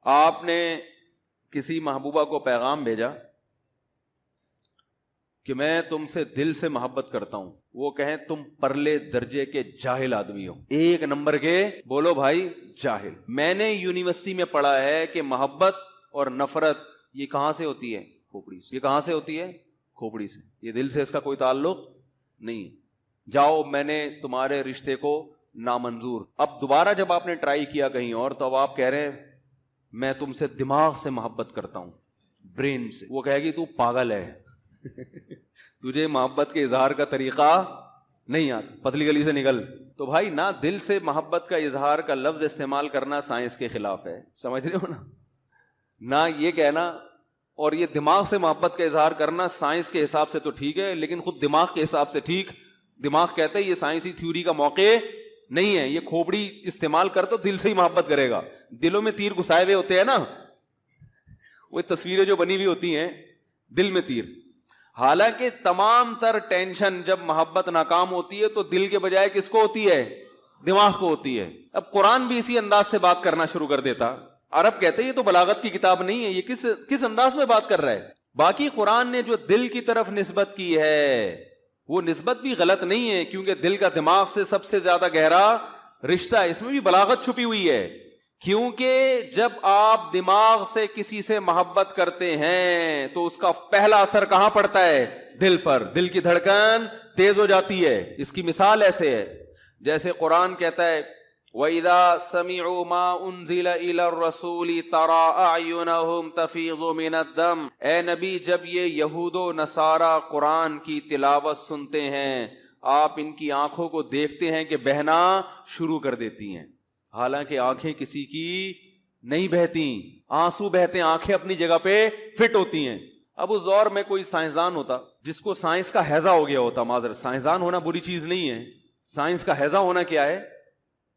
آپ نے کسی محبوبہ کو پیغام بھیجا کہ میں تم سے دل سے محبت کرتا ہوں، وہ کہیں تم پرلے درجے کے جاہل آدمی ہو، 1 نمبر کے، بولو بھائی جاہل۔ میں نے یونیورسٹی میں پڑھا ہے کہ محبت اور نفرت یہ کہاں سے ہوتی ہے؟ کھوپڑی سے۔ یہ کہاں سے ہوتی ہے؟ کھوپڑی سے۔ یہ دل سے اس کا کوئی تعلق نہیں ہے۔ جاؤ، میں نے تمہارے رشتے کو نامنظور۔ اب دوبارہ جب آپ نے ٹرائی کیا کہیں اور، تو اب آپ کہہ رہے ہیں میں تم سے دماغ سے محبت کرتا ہوں، برین سے۔ وہ کہے گی تو پاگل ہے تجھے محبت کے اظہار کا طریقہ نہیں آتا، پتلی گلی سے نکل۔ تو بھائی نہ دل سے محبت کا اظہار کا لفظ استعمال کرنا سائنس کے خلاف ہے، سمجھ رہے ہو نا؟ نہ یہ کہنا، اور یہ دماغ سے محبت کا اظہار کرنا سائنس کے حساب سے تو ٹھیک ہے، لیکن خود دماغ کے حساب سے ٹھیک، دماغ کہتا ہے یہ سائنسی تھیوری کا موقع نہیں ہے، یہ کھوپڑی استعمال کر تو دل سے ہی محبت کرے گا۔ دلوں میں تیر گھسائے ہوئے ہوتے ہیں نا، وہ تصویریں جو بنی ہوئی ہوتی ہیں دل میں تیر۔ حالانکہ تمام تر ٹینشن جب محبت ناکام ہوتی ہے تو دل کے بجائے کس کو ہوتی ہے؟ دماغ کو ہوتی ہے۔ اب قرآن بھی اسی انداز سے بات کرنا شروع کر دیتا۔ عرب کہتے ہیں یہ تو بلاغت کی کتاب نہیں ہے، یہ کس انداز میں بات کر رہا ہے؟ باقی قرآن نے جو دل کی طرف نسبت کی ہے وہ نسبت بھی غلط نہیں ہے، کیونکہ دل کا دماغ سے سب سے زیادہ گہرا رشتہ ہے، اس میں بھی بلاغت چھپی ہوئی ہے۔ کیونکہ جب آپ دماغ سے کسی سے محبت کرتے ہیں تو اس کا پہلا اثر کہاں پڑتا ہے؟ دل پر۔ دل کی دھڑکن تیز ہو جاتی ہے۔ اس کی مثال ایسے ہے جیسے قرآن کہتا ہے وَإِذَا سَمِعُوا مَا أُنزِلَ إِلَى الرَّسُولِ تَرَىٰ أَعْيُنَهُمْ تَفِيضُ مِنَ الدَّمْعِ، اے نبی جب یہ یہود و نصارہ قرآن کی تلاوت سنتے ہیں آپ ان کی آنکھوں کو دیکھتے ہیں کہ بہنا شروع کر دیتی ہیں، حالانکہ آنکھیں کسی کی نہیں بہتی، آنسو بہتے ہیں، آنکھیں اپنی جگہ پہ فٹ ہوتی ہیں۔ اب اس دور میں کوئی سائنسدان ہوتا جس کو سائنس کا ہیضہ ہو گیا ہوتا، معذرت، سائنسدان ہونا بری چیز نہیں ہے، سائنس کا ہیضہ ہونا کیا ہے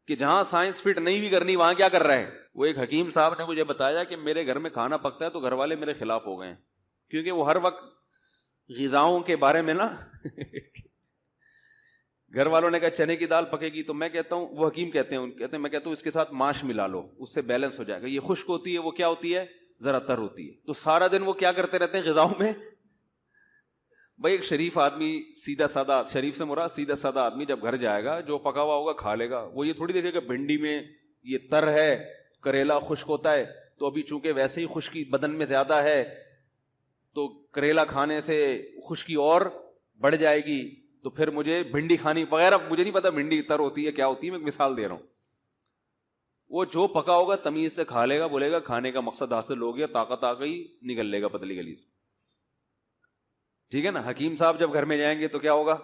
کہ جہاں سائنس فٹ نہیں بھی کرنی وہاں کیا کر رہے ہیں۔ وہ ایک حکیم صاحب نے مجھے بتایا کہ میرے گھر میں کھانا پکتا ہے تو گھر والے میرے خلاف ہو گئے ہیں، کیونکہ وہ ہر وقت غذاؤں کے بارے میں نا گھر والوں نے کہا چنے کی دال پکے گی تو میں کہتا ہوں، وہ حکیم کہتے ہیں میں کہتا ہوں اس کے ساتھ ماش ملا لو، اس سے بیلنس ہو جائے گا۔ یہ خشک ہوتی ہے، وہ کیا ہوتی ہے؟ ذرا تر ہوتی ہے۔ تو سارا دن وہ کیا کرتے رہتے ہیں غذاؤں میں؟ بھائی ایک شریف آدمی، سیدھا سادہ، شریف سے مراد سیدھا سادہ آدمی جب گھر جائے گا جو پکا ہوا ہوگا کھا لے گا، وہ یہ تھوڑی دیکھے کہ بھنڈی میں یہ تر ہے، کریلا خشک ہوتا ہے، تو ابھی چونکہ ویسے ہی خشکی بدن میں زیادہ ہے تو کریلا کھانے سے خشکی اور بڑھ جائے گی، تو پھر مجھے بھنڈی کھانی وغیرہ، مجھے نہیں پتا بھنڈی تر ہوتی ہے کیا ہوتی ہے، میں ایک مثال دے رہا ہوں۔ وہ جو پکا ہوگا تمیز سے کھا لے گا، بولے گا کھانے کا مقصد حاصل ہو گیا، طاقت آ گئی، نکل لے گا پتلی گلی سے، ٹھیک ہے نا۔ حکیم صاحب جب گھر میں جائیں گے تو کیا ہوگا؟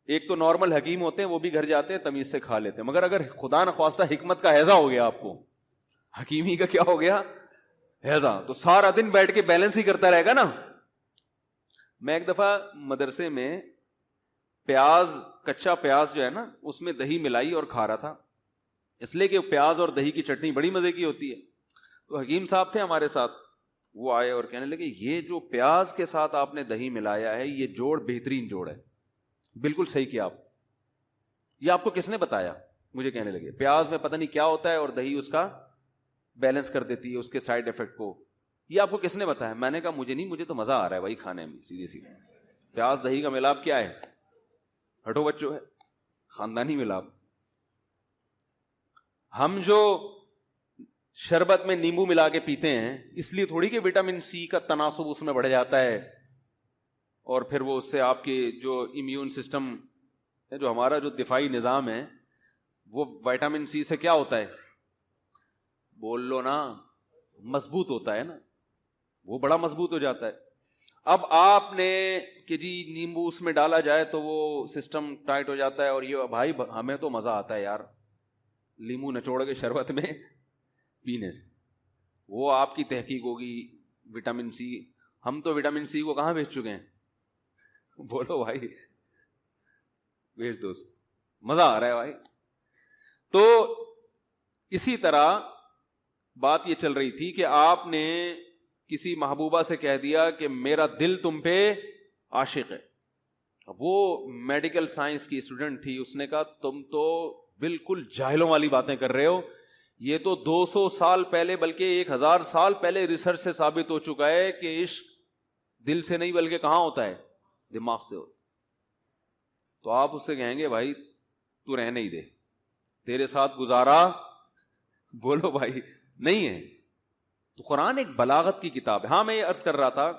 ایک تو نارمل حکیم ہوتے ہیں وہ بھی گھر جاتے ہیں تمیز سے کھا لیتے ہیں، مگر اگر خدا نخواستہ حکمت کا ہیضہ ہو گیا آپ کو، حکیمی کا کیا ہو گیا؟ ہیضہ، تو سارا دن بیٹھ کے بیلنس ہی کرتا رہے گا نا۔ میں ایک دفعہ مدرسے میں پیاز، کچا پیاز جو ہے نا اس میں دہی ملائی اور کھا رہا تھا، اس لیے کہ پیاز اور دہی کی چٹنی بڑی مزے کی ہوتی ہے۔ تو حکیم صاحب تھے ہمارے ساتھ، وہ آئے اور کہنے لگے یہ جو پیاز کے ساتھ آپ نے دہی ملایا ہے یہ جوڑ بہترین جوڑ ہے، بالکل صحیح کیا آپ، یہ آپ کو کس نے بتایا؟ مجھے کہنے لگے پیاز میں پتہ نہیں کیا ہوتا ہے اور دہی اس کا بیلنس کر دیتی ہے اس کے سائیڈ ایفیکٹ کو، یہ آپ کو کس نے بتایا؟ میں نے کہا مجھے نہیں، مجھے تو مزہ آ رہا ہے بھائی کھانے میں، سیدھے سیدھے پیاز دہی کا ملاپ کیا ہے؟ ہٹو بچوں ہے، خاندانی ملاپ۔ ہم جو شربت میں نیمبو ملا کے پیتے ہیں اس لیے تھوڑی کہ وٹامن سی کا تناسب اس میں بڑھ جاتا ہے اور پھر وہ اس سے آپ کی جو امیون سسٹم ہے، جو ہمارا جو دفاعی نظام ہے، وہ وٹامن سی سے کیا ہوتا ہے؟ بول لو نا، مضبوط ہوتا ہے نا، وہ بڑا مضبوط ہو جاتا ہے۔ اب آپ نے کہ جی نیمبو اس میں ڈالا جائے تو وہ سسٹم ٹائٹ ہو جاتا ہے، اور یہ بھائی ہمیں تو مزہ آتا ہے یار لیمو نچوڑ کے شربت میں پینے سے، وہ آپ کی تحقیق ہوگی وٹامن سی، ہم تو وٹامن سی کو کہاں بیچ چکے ہیں؟ بولو بھائی، بیچ دو اس کو، مزہ آ رہا ہے بھائی۔ تو اسی طرح بات یہ چل رہی تھی کہ آپ نے کسی محبوبہ سے کہہ دیا کہ میرا دل تم پہ عاشق ہے، وہ میڈیکل سائنس کی اسٹوڈنٹ تھی، اس نے کہا تم تو بالکل جاہلوں والی باتیں کر رہے ہو، یہ تو 200 سال پہلے بلکہ 1000 سال پہلے ریسرچ سے ثابت ہو چکا ہے کہ عشق دل سے نہیں بلکہ کہاں ہوتا ہے؟ دماغ سے ہوتا. تو آپ اس سے کہیں گے بھائی تو رہنے ہی دے, تیرے ساتھ گزارا بولو بھائی نہیں ہے. تو قرآن ایک بلاغت کی کتاب ہے. ہاں میں یہ عرض کر رہا تھا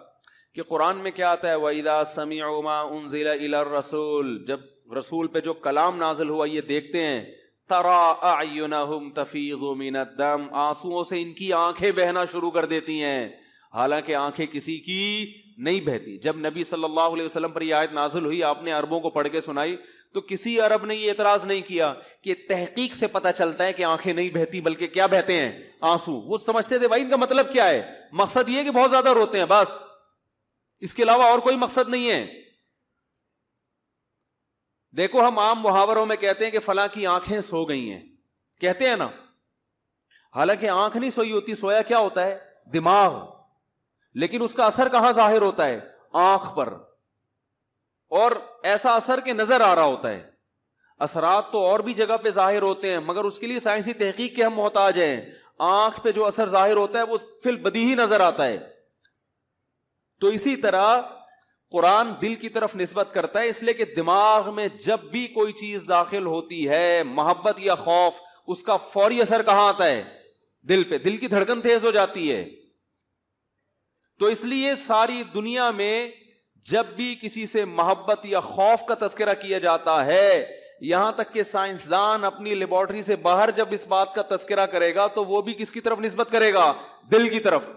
کہ قرآن میں کیا آتا ہے, وَإِذَا سَمِعُوا مَا أُنزِلَ إِلَى الرَّسُولِ, جب رسول پہ جو کلام نازل ہوا یہ دیکھتے ہیں, تَرَىٰ أَعْيُنَهُمْ تَفِيضُ مِنَ الدَّمْ, آنسوؤں سے ان کی آنکھیں بہنا شروع کر دیتی ہیں, حالانکہ آنکھیں کسی کی نہیں بہتی. جب نبی صلی اللہ علیہ وسلم پر یہ آیت نازل ہوئی, آپ نے عربوں کو پڑھ کے سنائی, تو کسی عرب نے یہ اعتراض نہیں کیا کہ تحقیق سے پتہ چلتا ہے کہ آنکھیں نہیں بہتی بلکہ کیا بہتے ہیں؟ آنسو. وہ سمجھتے تھے بھائی ان کا مطلب کیا ہے, مقصد یہ کہ بہت زیادہ روتے ہیں بس, اس کے علاوہ اور کوئی مقصد نہیں ہے. دیکھو ہم عام محاوروں میں کہتے ہیں کہ فلاں کی آنکھیں سو گئی ہیں, کہتے ہیں نا, حالانکہ آنکھ نہیں سوئی ہوتی, سویا کیا ہوتا ہے؟ دماغ. لیکن اس کا اثر کہاں ظاہر ہوتا ہے؟ آنکھ پر, اور ایسا اثر کہ نظر آ رہا ہوتا ہے. اثرات تو اور بھی جگہ پہ ظاہر ہوتے ہیں مگر اس کے لیے سائنسی تحقیق کے ہم محتاج ہیں. آنکھ پہ جو اثر ظاہر ہوتا ہے وہ فی البدیہی نظر آتا ہے. تو اسی طرح قرآن دل کی طرف نسبت کرتا ہے, اس لیے کہ دماغ میں جب بھی کوئی چیز داخل ہوتی ہے, محبت یا خوف, اس کا فوری اثر کہاں آتا ہے؟ دل پہ. دل کی دھڑکن تیز ہو جاتی ہے. تو اس لیے ساری دنیا میں جب بھی کسی سے محبت یا خوف کا تذکرہ کیا جاتا ہے, یہاں تک کہ سائنسدان اپنی لیبارٹری سے باہر جب اس بات کا تذکرہ کرے گا تو وہ بھی کس کی طرف نسبت کرے گا؟ دل کی طرف.